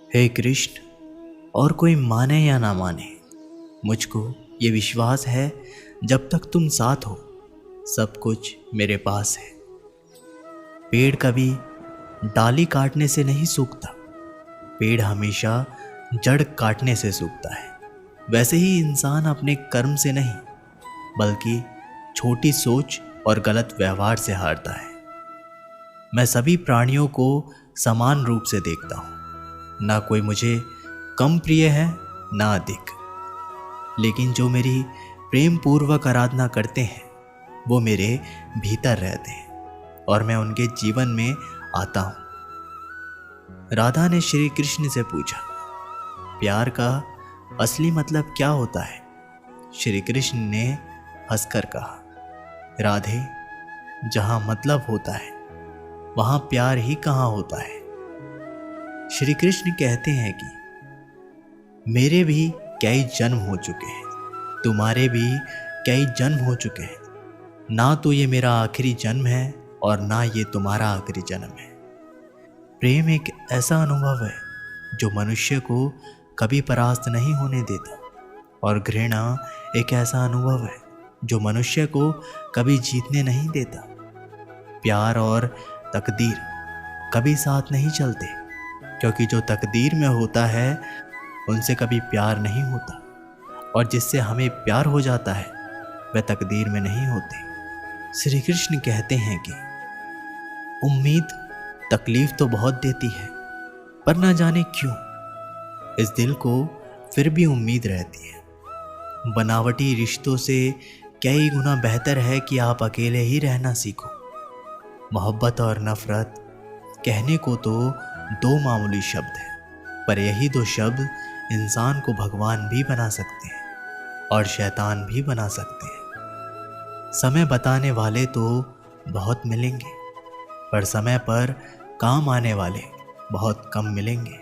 हे कृष्ण, और कोई माने या ना माने, मुझको ये विश्वास है जब तक तुम साथ हो सब कुछ मेरे पास है। पेड़ कभी डाली काटने से नहीं सूखता, पेड़ हमेशा जड़ काटने से सूखता है। वैसे ही इंसान अपने कर्म से नहीं बल्कि छोटी सोच और गलत व्यवहार से हारता है। मैं सभी प्राणियों को समान रूप से देखता हूँ, ना कोई मुझे कम प्रिय है ना अधिक, लेकिन जो मेरी प्रेम पूर्वक आराधना करते हैं वो मेरे भीतर रहते हैं और मैं उनके जीवन में आता हूँ। राधा ने श्री कृष्ण से पूछा, प्यार का असली मतलब क्या होता है? श्री कृष्ण ने हंसकर कहा, राधे, जहाँ मतलब होता है वहाँ प्यार ही कहाँ होता है। श्री कृष्ण कहते हैं कि मेरे भी कई जन्म हो चुके हैं, तुम्हारे भी कई जन्म हो चुके हैं, ना तो ये मेरा आखिरी जन्म है और ना ये तुम्हारा आखिरी जन्म है। प्रेम एक ऐसा अनुभव है जो मनुष्य को कभी परास्त नहीं होने देता, और घृणा एक ऐसा अनुभव है जो मनुष्य को कभी जीतने नहीं देता। प्यार और तकदीर कभी साथ नहीं चलते, क्योंकि जो तकदीर में होता है उनसे कभी प्यार नहीं होता, और जिससे हमें प्यार हो जाता है वह तकदीर में नहीं होते। श्री कृष्ण कहते हैं कि उम्मीद तकलीफ तो बहुत देती है, पर ना जाने क्यों इस दिल को फिर भी उम्मीद रहती है। बनावटी रिश्तों से कई गुना बेहतर है कि आप अकेले ही रहना सीखो। मोहब्बत और नफरत कहने को तो दो मामूली शब्द हैं, पर यही दो शब्द इंसान को भगवान भी बना सकते हैं और शैतान भी बना सकते हैं। समय बताने वाले तो बहुत मिलेंगे, पर समय पर काम आने वाले बहुत कम मिलेंगे।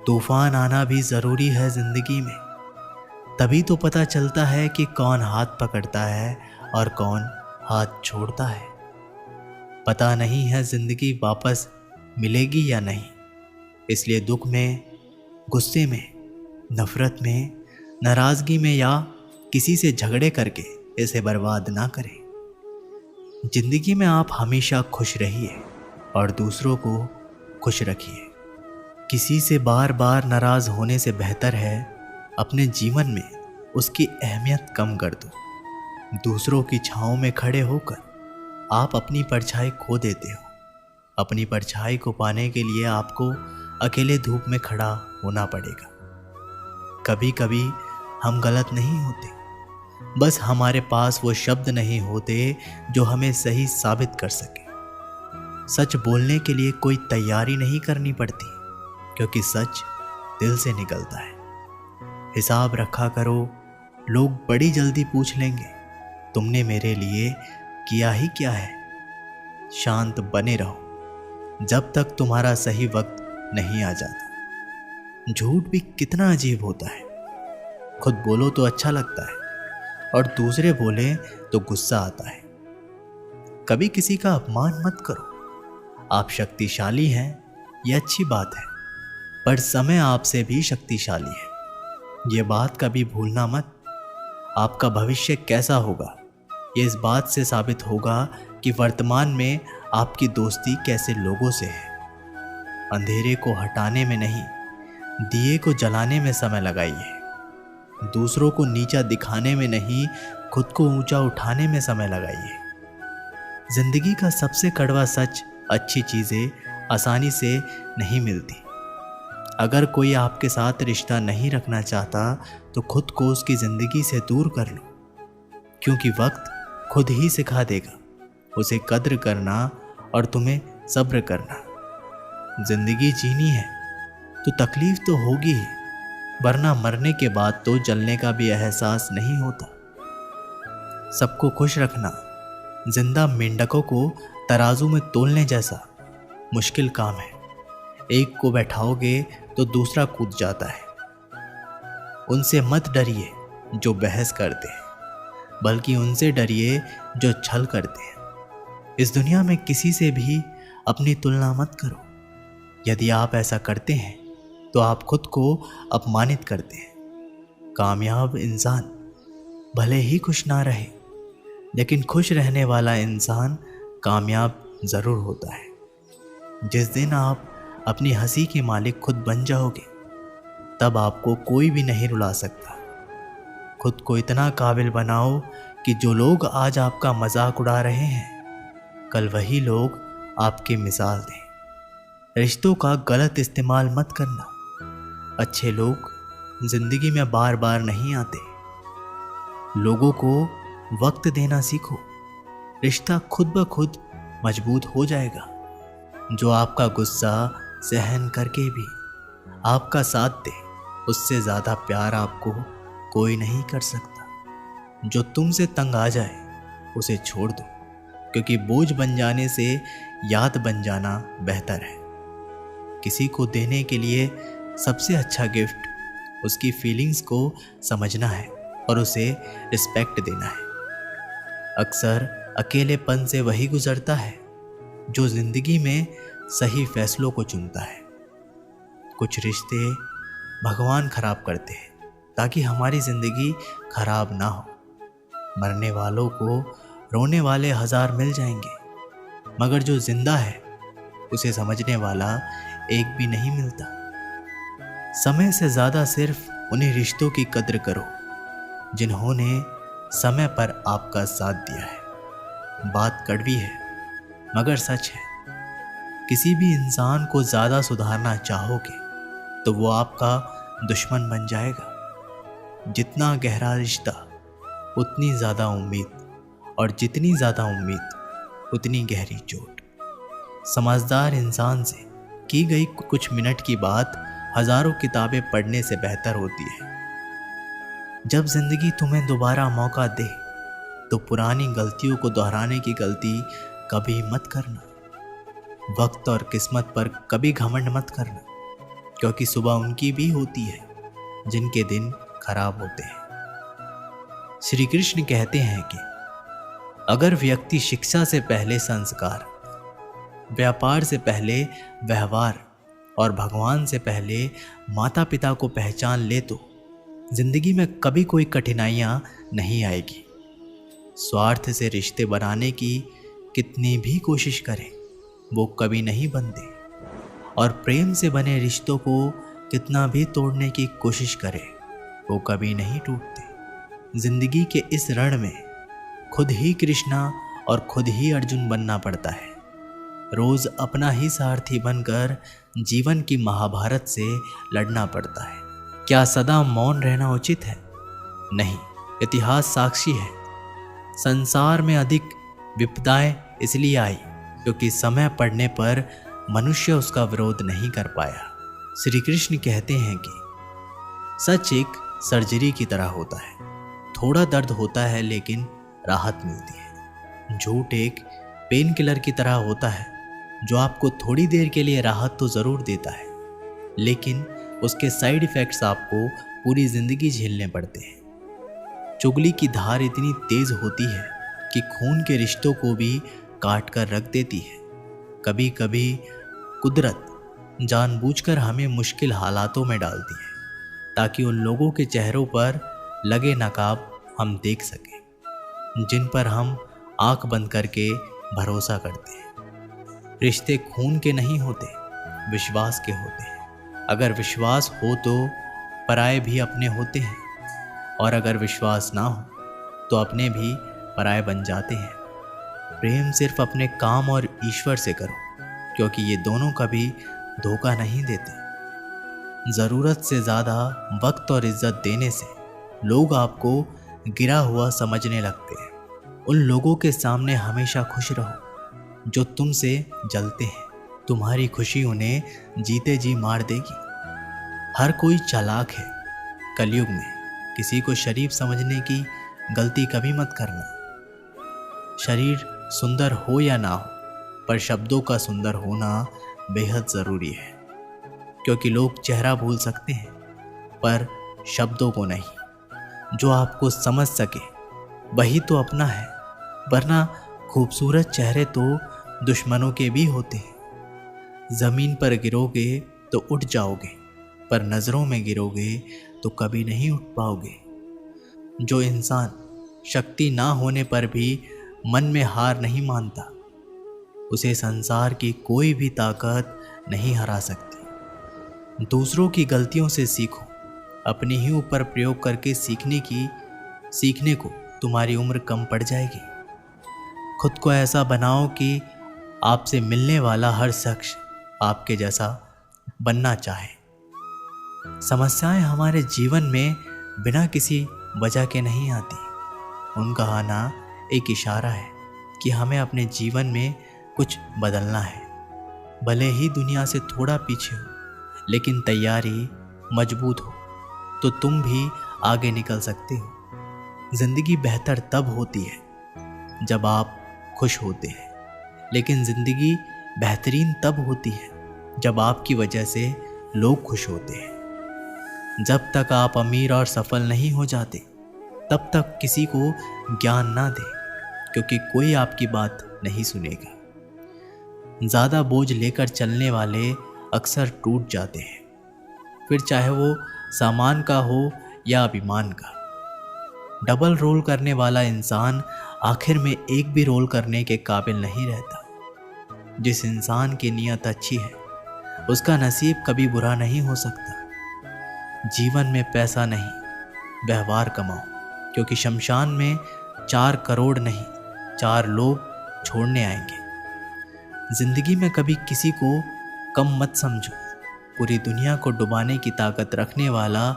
तूफान आना भी ज़रूरी है ज़िंदगी में, तभी तो पता चलता है कि कौन हाथ पकड़ता है और कौन हाथ छोड़ता है। पता नहीं है ज़िंदगी वापस मिलेगी या नहीं, इसलिए दुख में, गुस्से में, नफ़रत में, नाराज़गी में या किसी से झगड़े करके इसे बर्बाद ना करें। ज़िंदगी में आप हमेशा खुश रहिए और दूसरों को खुश रखिए। किसी से बार बार नाराज़ होने से बेहतर है अपने जीवन में उसकी अहमियत कम कर दो। दूसरों की छाँव में खड़े होकर आप अपनी परछाई खो देते हो। अपनी परछाई को पाने के लिए आपको अकेले धूप में खड़ा होना पड़ेगा। कभी कभी हम गलत नहीं होते, बस हमारे पास वो शब्द नहीं होते जो हमें सही साबित कर सके। सच बोलने के लिए कोई तैयारी नहीं करनी पड़ती, क्योंकि सच दिल से निकलता है। हिसाब रखा करो, लोग बड़ी जल्दी पूछ लेंगे तुमने मेरे लिए किया ही क्या है। शांत बने रहो जब तक तुम्हारा सही वक्त नहीं आ जाता। झूठ भी कितना अजीब होता है, खुद बोलो तो अच्छा लगता है और दूसरे बोले तो गुस्सा आता है। कभी किसी का अपमान मत करो। आप शक्तिशाली हैं, यह अच्छी बात है, पर समय आपसे भी शक्तिशाली है, ये बात कभी भूलना मत। आपका भविष्य कैसा होगा ये इस बात से साबित होगा कि वर्तमान में आपकी दोस्ती कैसे लोगों से है। अंधेरे को हटाने में नहीं, दिए को जलाने में समय लगाइए। दूसरों को नीचा दिखाने में नहीं, खुद को ऊंचा उठाने में समय लगाइए। जिंदगी का सबसे कड़वा सच, अच्छी चीज़ें आसानी से नहीं मिलती। अगर कोई आपके साथ रिश्ता नहीं रखना चाहता तो खुद को उसकी ज़िंदगी से दूर कर लो, क्योंकि वक्त खुद ही सिखा देगा उसे कद्र करना और तुम्हें सब्र करना। जिंदगी जीनी है तो तकलीफ तो होगी ही, वरना मरने के बाद तो जलने का भी एहसास नहीं होता। सबको खुश रखना जिंदा मेंढकों को तराजू में तोलने जैसा मुश्किल काम है। एक को बैठाओगे तो दूसरा कूद जाता है। उनसे मत डरिए जो बहस करते हैं, बल्कि उनसे डरिए जो छल करते हैं। इस दुनिया में किसी से भी अपनी तुलना मत करो। यदि आप ऐसा करते हैं तो आप खुद को अपमानित करते हैं। कामयाब इंसान भले ही खुश ना रहे, लेकिन खुश रहने वाला इंसान कामयाब ज़रूर होता है। जिस दिन आप अपनी हंसी के मालिक खुद बन जाओगे, तब आपको कोई भी नहीं रुला सकता। खुद को इतना काबिल बनाओ कि जो लोग आज आपका मजाक उड़ा रहे हैं, कल वही लोग आपकी मिसाल दें। रिश्तों का गलत इस्तेमाल मत करना। अच्छे लोग जिंदगी में बार बार नहीं आते। लोगों को वक्त देना सीखो, रिश्ता खुद ब खुद मजबूत हो जाएगा। जो आपका गुस्सा सहन करके भी आपका साथ दे, उससे ज़्यादा प्यार आपको कोई नहीं कर सकता। जो तुमसे तंग आ जाए उसे छोड़ दो, क्योंकि बोझ बन जाने से याद बन जाना बेहतर है। किसी को देने के लिए सबसे अच्छा गिफ्ट उसकी फीलिंग्स को समझना है और उसे रिस्पेक्ट देना है। अक्सर अकेलेपन से वही गुजरता है जो जिंदगी में सही फैसलों को चुनता है। कुछ रिश्ते भगवान खराब करते हैं ताकि हमारी जिंदगी खराब ना हो। मरने वालों को रोने वाले 1000 मिल जाएंगे, मगर जो जिंदा है उसे समझने वाला एक भी नहीं मिलता। समय से ज़्यादा सिर्फ उन्हीं रिश्तों की कद्र करो जिन्होंने समय पर आपका साथ दिया है। बात कड़वी है मगर सच है। किसी भी इंसान को ज़्यादा सुधारना चाहोगे तो वो आपका दुश्मन बन जाएगा। जितना गहरा रिश्ता उतनी ज़्यादा उम्मीद, और जितनी ज़्यादा उम्मीद उतनी गहरी चोट। समझदार इंसान से की गई कुछ मिनट की बात हज़ारों किताबें पढ़ने से बेहतर होती है। जब जिंदगी तुम्हें दोबारा मौका दे तो पुरानी गलतियों को दोहराने की गलती कभी मत करना। वक्त और किस्मत पर कभी घमंड मत करना, क्योंकि सुबह उनकी भी होती है जिनके दिन खराब होते हैं। श्री कृष्ण कहते हैं कि अगर व्यक्ति शिक्षा से पहले संस्कार, व्यापार से पहले व्यवहार और भगवान से पहले माता पिता को पहचान ले तो जिंदगी में कभी कोई कठिनाइयां नहीं आएगी। स्वार्थ से रिश्ते बनाने की कितनी भी कोशिश करें वो कभी नहीं बनते, और प्रेम से बने रिश्तों को कितना भी तोड़ने की कोशिश करें वो कभी नहीं टूटते। जिंदगी के इस रण में खुद ही कृष्णा और खुद ही अर्जुन बनना पड़ता है। रोज अपना ही सारथी बनकर जीवन की महाभारत से लड़ना पड़ता है। क्या सदा मौन रहना उचित है? नहीं, इतिहास साक्षी है। संसार में अधिक विपदाएं इसलिए आई क्योंकि समय पड़ने पर मनुष्य उसका विरोध नहीं कर पाया। श्री कृष्ण कहते हैं कि सच एक सर्जरी की तरह होता है। थोड़ा दर्द होता है लेकिन राहत मिलती है। झूठ एक पेन किलर की तरह होता है जो आपको थोड़ी देर के लिए राहत तो ज़रूर देता है, लेकिन उसके साइड इफ़ेक्ट्स आपको पूरी ज़िंदगी झेलने पड़ते हैं। चुगली की धार इतनी तेज़ होती है कि खून के रिश्तों को भी काट कर रख देती है। कभी कभी कुदरत जानबूझकर हमें मुश्किल हालातों में डालती है ताकि उन लोगों के चेहरों पर लगे नकाब हम देख सकें जिन पर हम आंख बंद करके भरोसा करते हैं। रिश्ते खून के नहीं होते, विश्वास के होते हैं। अगर विश्वास हो तो पराये भी अपने होते हैं, और अगर विश्वास ना हो तो अपने भी पराये बन जाते हैं। प्रेम सिर्फ अपने काम और ईश्वर से करो, क्योंकि ये दोनों कभी धोखा नहीं देते। ज़रूरत से ज़्यादा वक्त और इज्जत देने से लोग आपको गिरा हुआ समझने लगते हैं। उन लोगों के सामने हमेशा खुश रहो जो तुमसे जलते हैं। तुम्हारी खुशी उन्हें जीते जी मार देगी। हर कोई चालाक है। कलयुग में किसी को शरीफ समझने की गलती कभी मत करना। शरीर सुंदर हो या ना हो, पर शब्दों का सुंदर होना बेहद ज़रूरी है, क्योंकि लोग चेहरा भूल सकते हैं पर शब्दों को नहीं। जो आपको समझ सके वही तो अपना है, वरना खूबसूरत चेहरे तो दुश्मनों के भी होते हैं। ज़मीन पर गिरोगे तो उठ जाओगे, पर नज़रों में गिरोगे तो कभी नहीं उठ पाओगे। जो इंसान शक्ति ना होने पर भी मन में हार नहीं मानता, उसे संसार की कोई भी ताकत नहीं हरा सकती। दूसरों की गलतियों से सीखो, अपने ही ऊपर प्रयोग करके सीखने को तुम्हारी उम्र कम पड़ जाएगी। खुद को ऐसा बनाओ कि आपसे मिलने वाला हर शख्स आपके जैसा बनना चाहे। समस्याएं हमारे जीवन में बिना किसी वजह के नहीं आती। उनका आना एक इशारा है कि हमें अपने जीवन में कुछ बदलना है। भले ही दुनिया से थोड़ा पीछे हो, लेकिन तैयारी मजबूत हो तो तुम भी आगे निकल सकते हो। जिंदगी बेहतर तब होती है जब आप खुश होते हैं, लेकिन जिंदगी बेहतरीन तब होती है जब आपकी वजह से लोग खुश होते हैं। जब तक आप अमीर और सफल नहीं हो जाते, तब तक किसी को ज्ञान ना दें, क्योंकि कोई आपकी बात नहीं सुनेगा। ज़्यादा बोझ लेकर चलने वाले अक्सर टूट जाते हैं, फिर चाहे वो सामान का हो या अभिमान का। डबल रोल करने वाला इंसान आखिर में एक भी रोल करने के काबिल नहीं रहता। जिस इंसान की नीयत अच्छी है, उसका नसीब कभी बुरा नहीं हो सकता। जीवन में पैसा नहीं, व्यवहार कमाओ, क्योंकि शमशान में 4 करोड़ नहीं, 4 लोग छोड़ने आएंगे। जिंदगी में कभी किसी को कम मत समझो। पूरी दुनिया को डुबाने की ताकत रखने वाला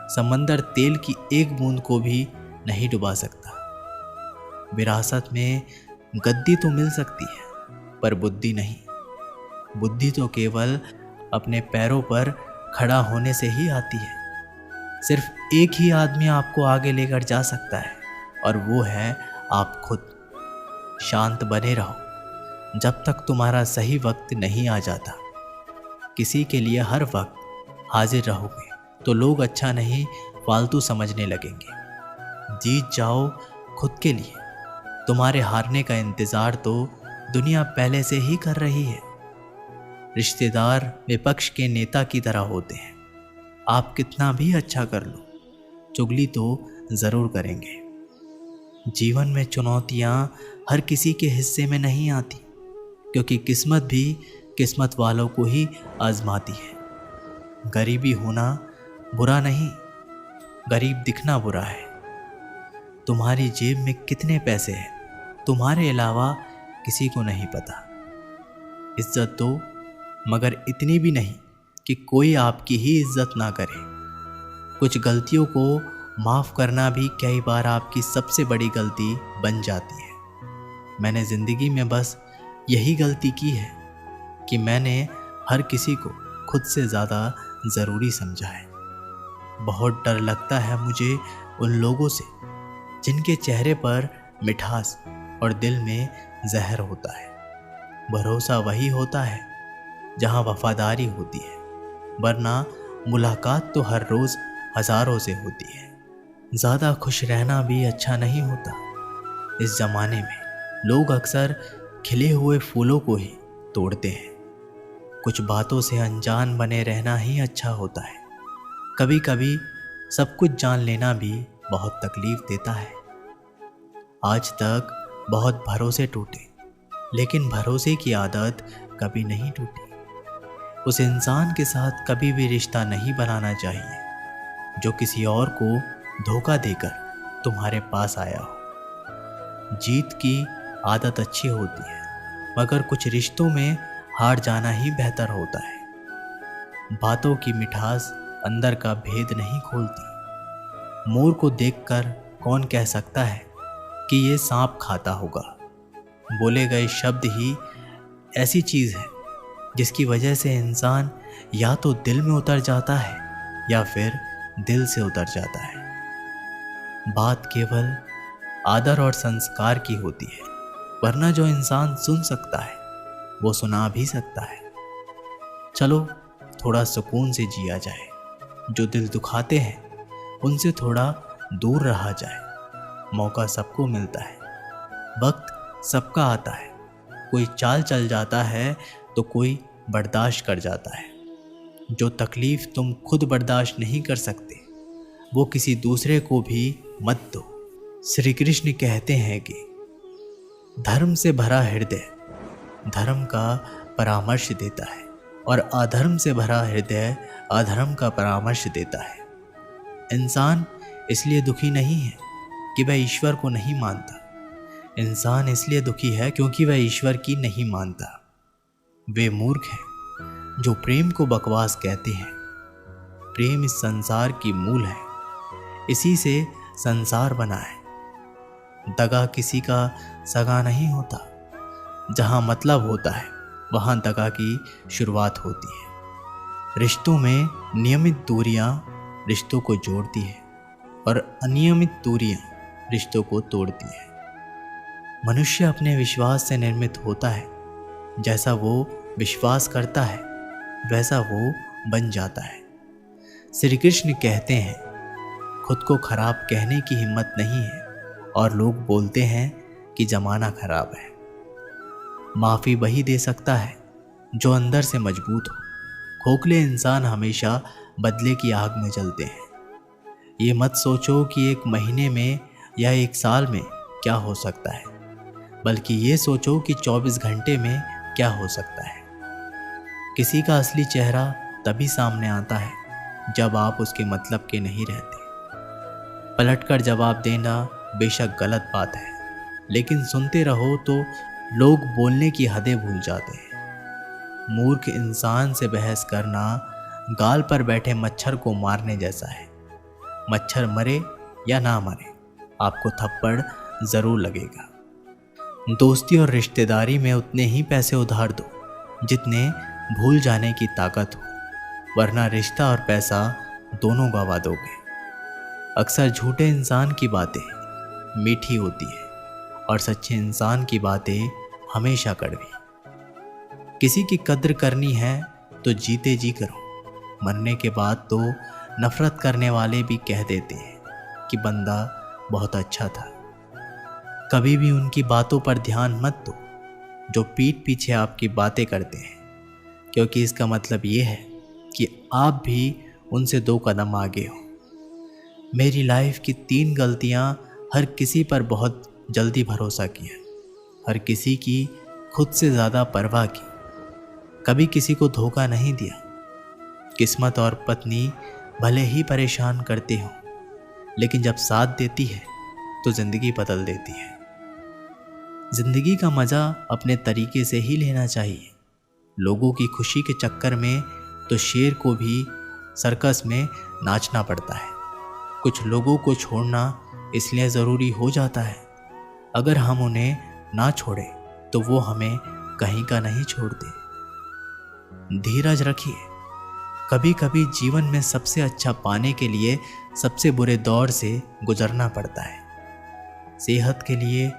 समंदर तेल की एक बूंद को भी नहीं डुबा सकता। विरासत में गद्दी तो मिल सकती है, पर बुद्धि नहीं। बुद्धि तो केवल अपने पैरों पर खड़ा होने से ही आती है। सिर्फ एक ही आदमी आपको आगे लेकर जा सकता है, और वो है आप खुद। शांत बने रहो जब तक तुम्हारा सही वक्त नहीं आ जाता। किसी के लिए हर वक्त हाजिर रहोगे तो लोग अच्छा नहीं, फालतू समझने लगेंगे। जीत जाओ खुद के लिए। तुम्हारे हारने का इंतज़ार तो दुनिया पहले से ही कर रही है। रिश्तेदार विपक्ष के नेता की तरह होते हैं। आप कितना भी अच्छा कर लो, चुगली तो ज़रूर करेंगे। जीवन में चुनौतियाँ हर किसी के हिस्से में नहीं आती, क्योंकि किस्मत भी किस्मत वालों को ही आजमाती है। गरीबी होना बुरा नहीं, गरीब दिखना बुरा है। तुम्हारी जेब में कितने पैसे हैं, तुम्हारे अलावा किसी को नहीं पता। इज्जत दो, मगर इतनी भी नहीं कि कोई आपकी ही इज्जत ना करे। कुछ गलतियों को माफ़ करना भी कई बार आपकी सबसे बड़ी गलती बन जाती है। मैंने ज़िंदगी में बस यही गलती की है कि मैंने हर किसी को खुद से ज़्यादा ज़रूरी समझा है। बहुत डर लगता है मुझे उन लोगों से जिनके चेहरे पर मिठास और दिल में जहर होता है। भरोसा वही होता है जहाँ वफादारी होती है, वरना मुलाकात तो हर रोज़ हज़ारों से होती है। ज़्यादा खुश रहना भी अच्छा नहीं होता। इस ज़माने में लोग अक्सर खिले हुए फूलों को ही तोड़ते हैं। कुछ बातों से अनजान बने रहना ही अच्छा होता है। कभी कभी सब कुछ जान लेना भी बहुत तकलीफ देता है। आज तक बहुत भरोसे टूटे, लेकिन भरोसे की आदत कभी नहीं टूटी। उस इंसान के साथ कभी भी रिश्ता नहीं बनाना चाहिए जो किसी और को धोखा देकर तुम्हारे पास आया हो। जीत की आदत अच्छी होती है, मगर कुछ रिश्तों में हार जाना ही बेहतर होता है। बातों की मिठास अंदर का भेद नहीं खोलती। मोर को देखकर कौन कह सकता है कि ये सांप खाता होगा। बोले गए शब्द ही ऐसी चीज़ है जिसकी वजह से इंसान या तो दिल में उतर जाता है या फिर दिल से उतर जाता है। बात केवल आदर और संस्कार की होती है, वरना जो इंसान सुन सकता है वो सुना भी सकता है। चलो थोड़ा सुकून से जिया जाए। जो दिल दुखाते हैं उनसे थोड़ा दूर रहा जाए। मौका सबको मिलता है, वक्त सबका आता है। कोई चाल चल जाता है तो कोई बर्दाश्त कर जाता है। जो तकलीफ तुम खुद बर्दाश्त नहीं कर सकते वो किसी दूसरे को भी मत दो। श्री कृष्ण कहते हैं कि धर्म से भरा हृदय धर्म का परामर्श देता है और अधर्म से भरा हृदय अधर्म का परामर्श देता है। इंसान इसलिए दुखी नहीं है कि वह ईश्वर को नहीं मानता। इंसान इसलिए दुखी है क्योंकि वह ईश्वर की नहीं मानता। वे मूर्ख हैं जो प्रेम को बकवास कहते हैं। प्रेम इस संसार की मूल है, इसी से संसार बना है। दगा किसी का सगा नहीं होता। जहाँ मतलब होता है वहाँ दगा की शुरुआत होती है। रिश्तों में नियमित दूरियां रिश्तों को जोड़ती है और अनियमित दूरियां रिश्तों को तोड़ती है। मनुष्य अपने विश्वास से निर्मित होता है। जैसा वो विश्वास करता है वैसा वो बन जाता है। श्री कृष्ण कहते हैं खुद को खराब कहने की हिम्मत नहीं है और लोग बोलते हैं कि जमाना खराब है। माफ़ी वही दे सकता है जो अंदर से मजबूत हो। खोखले इंसान हमेशा बदले की आग में जलते हैं। ये मत सोचो कि एक महीने में या एक साल में क्या हो सकता है, बल्कि ये सोचो कि 24 घंटे में क्या हो सकता है। किसी का असली चेहरा तभी सामने आता है जब आप उसके मतलब के नहीं रहते। पलटकर जवाब देना बेशक गलत बात है, लेकिन सुनते रहो तो लोग बोलने की हदें भूल जाते हैं। मूर्ख इंसान से बहस करना गाल पर बैठे मच्छर को मारने जैसा है। मच्छर मरे या ना मरे, आपको थप्पड़ ज़रूर लगेगा। दोस्ती और रिश्तेदारी में उतने ही पैसे उधार दो जितने भूल जाने की ताकत हो, वरना रिश्ता और पैसा दोनों गंवा दोगे। अक्सर झूठे इंसान की बातें मीठी होती है और सच्चे इंसान की बातें हमेशा कड़वी। किसी की कद्र करनी है तो जीते जी करो। मरने के बाद तो नफरत करने वाले भी कह देते हैं कि बंदा बहुत अच्छा था। कभी भी उनकी बातों पर ध्यान मत दो जो पीठ पीछे आपकी बातें करते हैं, क्योंकि इसका मतलब ये है कि आप भी उनसे 2 कदम आगे हो। मेरी लाइफ की 3 गलतियां हर किसी पर बहुत जल्दी भरोसा किया, हर किसी की खुद से ज़्यादा परवाह की, कभी किसी को धोखा नहीं दिया। किस्मत और पत्नी भले ही परेशान करते हो, लेकिन जब साथ देती है तो ज़िंदगी बदल देती है। ज़िंदगी का मज़ा अपने तरीके से ही लेना चाहिए। लोगों की खुशी के चक्कर में तो शेर को भी सर्कस में नाचना पड़ता है। कुछ लोगों को छोड़ना इसलिए ज़रूरी हो जाता है, अगर हम उन्हें ना छोड़ें तो वो हमें कहीं का नहीं छोड़ते। धीरज रखिए। कभी कभी जीवन में सबसे अच्छा पाने के लिए सबसे बुरे दौर से गुजरना पड़ता है। सेहत के लिए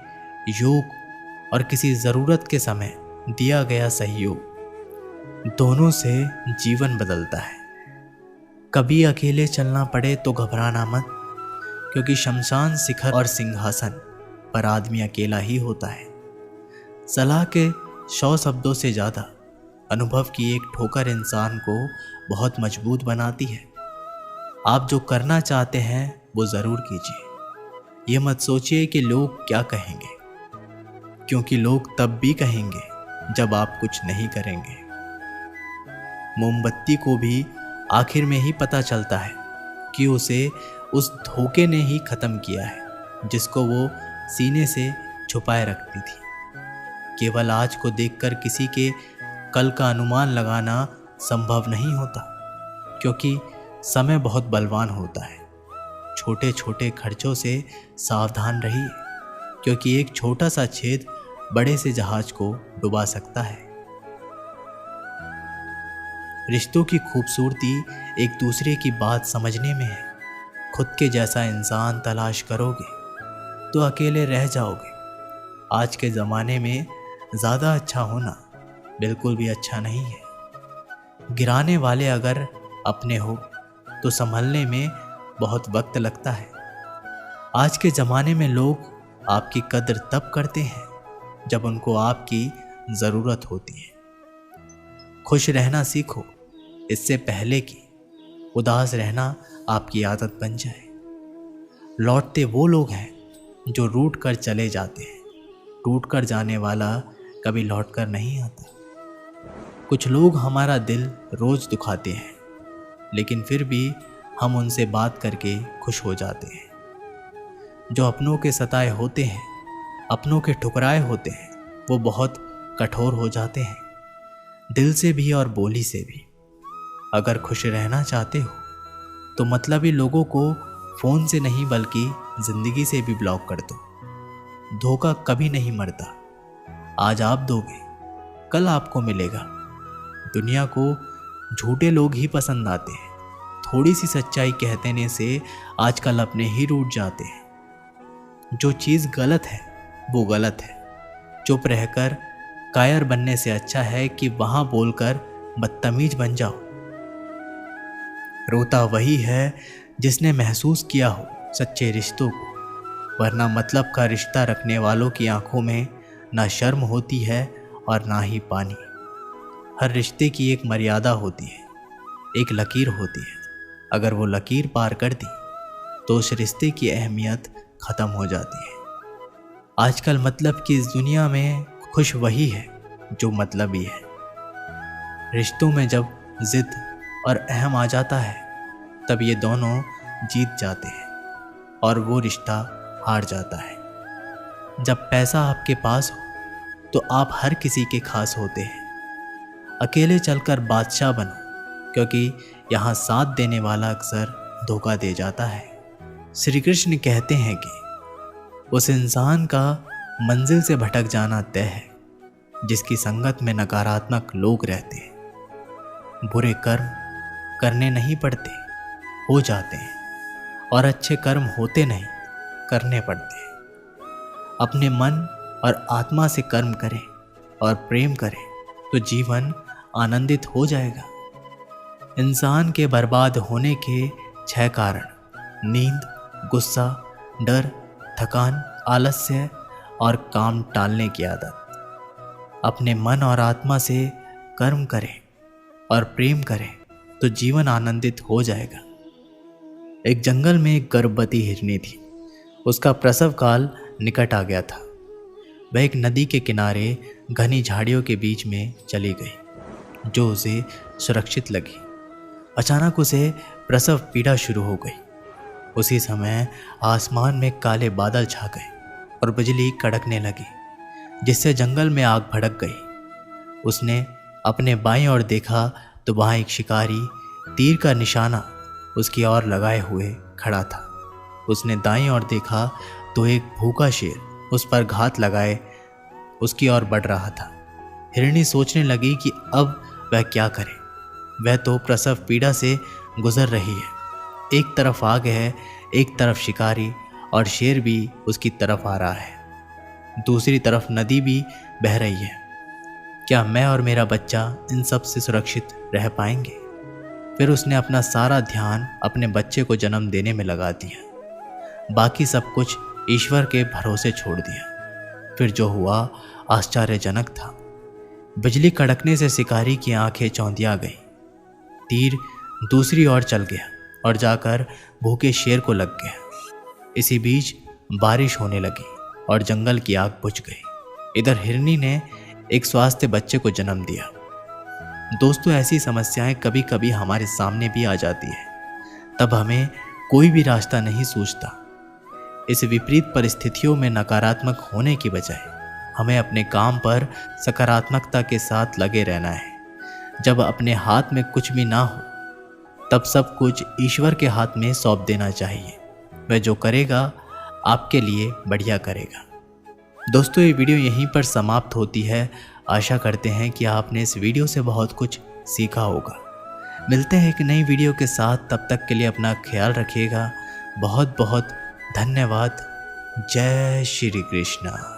योग और किसी ज़रूरत के समय दिया गया सहयोग, दोनों से जीवन बदलता है। कभी अकेले चलना पड़े तो घबराना मत, क्योंकि शमशान शिखर और सिंहासन पर आदमी अकेला ही होता है। सलाह के 100 शब्दों से ज़्यादा अनुभव की एक ठोकर इंसान को बहुत मजबूत बनाती है। आप जो करना चाहते हैं वो ज़रूर कीजिए। ये मत सोचिए कि लोग क्या कहेंगे, क्योंकि लोग तब भी कहेंगे जब आप कुछ नहीं करेंगे। मोमबत्ती को भी आखिर में ही पता चलता है कि उसे उस धोखे ने ही ख़त्म किया है जिसको वो सीने से छुपाए रखती थी। केवल आज को देखकर किसी के कल का अनुमान लगाना संभव नहीं होता, क्योंकि समय बहुत बलवान होता है। छोटे छोटे खर्चों से सावधान रहिए, क्योंकि एक छोटा सा छेद बड़े से जहाज को डुबा सकता है। रिश्तों की खूबसूरती एक दूसरे की बात समझने में है। खुद के जैसा इंसान तलाश करोगे तो अकेले रह जाओगे। आज के ज़माने में ज़्यादा अच्छा होना बिल्कुल भी अच्छा नहीं है। गिराने वाले अगर अपने हो तो संभलने में बहुत वक्त लगता है। आज के ज़माने में लोग आपकी कद्र तब करते हैं जब उनको आपकी ज़रूरत होती है। खुश रहना सीखो, इससे पहले कि उदास रहना आपकी आदत बन जाए। लौटते वो लोग हैं जो रूठ कर चले जाते हैं। टूट कर जाने वाला कभी लौट कर नहीं आता। कुछ लोग हमारा दिल रोज दुखाते हैं, लेकिन फिर भी हम उनसे बात करके खुश हो जाते हैं। जो अपनों के सताए होते हैं, अपनों के ठुकराए होते हैं, वो बहुत कठोर हो जाते हैं, दिल से भी और बोली से भी। अगर खुश रहना चाहते हो तो मतलबी लोगों को फ़ोन से नहीं बल्कि ज़िंदगी से भी ब्लॉक कर दो। धोखा कभी नहीं मरता। आज आप दोगे, कल आपको मिलेगा। दुनिया को झूठे लोग ही पसंद आते हैं। थोड़ी सी सच्चाई कह देने से आजकल अपने ही रूठ जाते हैं। जो चीज़ गलत है वो गलत है। चुप रहकर कायर बनने से अच्छा है कि वहाँ बोलकर बदतमीज बन जाओ। रोता वही है जिसने महसूस किया हो सच्चे रिश्तों को, वरना मतलब का रिश्ता रखने वालों की आंखों में ना शर्म होती है और ना ही पानी। हर रिश्ते की एक मर्यादा होती है, एक लकीर होती है। अगर वो लकीर पार कर दी तो उस रिश्ते की अहमियत ख़त्म हो जाती है। आजकल मतलब की इस दुनिया में खुश वही है जो मतलबी है। रिश्तों में जब जिद और अहम आ जाता है तब ये दोनों जीत जाते हैं और वो रिश्ता हार जाता है। जब पैसा आपके पास हो तो आप हर किसी के खास होते हैं। अकेले चलकर बादशाह बनो, क्योंकि यहाँ साथ देने वाला अक्सर धोखा दे जाता है। श्री कृष्ण कहते हैं कि उस इंसान का मंजिल से भटक जाना तय है जिसकी संगत में नकारात्मक लोग रहते हैं। बुरे कर्म करने नहीं पड़ते, हो जाते हैं, और अच्छे कर्म होते नहीं, करने पड़ते हैं। अपने मन और आत्मा से कर्म करें और प्रेम करें तो जीवन आनंदित हो जाएगा। इंसान के बर्बाद होने के 6 कारण: नींद, गुस्सा, डर, थकान, आलस्य और काम टालने की आदत। अपने मन और आत्मा से कर्म करें और प्रेम करें तो जीवन आनंदित हो जाएगा। एक जंगल में एक गर्भवती हिरनी थी। उसका प्रसव काल निकट आ गया था। वह एक नदी के किनारे घनी झाड़ियों के बीच में चली गई जो उसे सुरक्षित लगी। अचानक उसे प्रसव पीड़ा शुरू हो गई। उसी समय आसमान में काले बादल छा गए और बिजली कड़कने लगी, जिससे जंगल में आग भड़क गई। उसने अपने बाईं ओर देखा तो वहाँ एक शिकारी तीर का निशाना उसकी ओर लगाए हुए खड़ा था। उसने दाईं ओर देखा तो एक भूखा शेर उस पर घात लगाए उसकी ओर बढ़ रहा था। हिरनी सोचने लगी कि अब वह क्या करे। वह तो प्रसव पीड़ा से गुजर रही है। एक तरफ आग है, एक तरफ शिकारी, और शेर भी उसकी तरफ आ रहा है। दूसरी तरफ नदी भी बह रही है। क्या मैं और मेरा बच्चा इन सब से सुरक्षित रह पाएंगे? फिर उसने अपना सारा ध्यान अपने बच्चे को जन्म देने में लगा दिया। बाकी सब कुछ ईश्वर के भरोसे छोड़ दिया। फिर जो हुआ आश्चर्यजनक था। बिजली कड़कने से शिकारी की आंखें चौंधिया गईं। तीर दूसरी ओर चल गया और जाकर भूखे शेर को लग गया। इसी बीच बारिश होने लगी और जंगल की आग बुझ गई। इधर हिरनी ने एक स्वास्थ्य बच्चे को जन्म दिया। दोस्तों, ऐसी समस्याएं कभी कभी हमारे सामने भी आ जाती है। तब हमें कोई भी रास्ता नहीं सूझता। इस विपरीत परिस्थितियों में नकारात्मक होने की बजाय हमें अपने काम पर सकारात्मकता के साथ लगे रहना है। जब अपने हाथ में कुछ भी ना हो तब सब कुछ ईश्वर के हाथ में सौंप देना चाहिए। वह जो करेगा आपके लिए बढ़िया करेगा। दोस्तों, ये वीडियो यहीं पर समाप्त होती है। आशा करते हैं कि आपने इस वीडियो से बहुत कुछ सीखा होगा। मिलते हैं एक नई वीडियो के साथ। तब तक के लिए अपना ख्याल रखिएगा। बहुत बहुत धन्यवाद। जय श्री कृष्णा।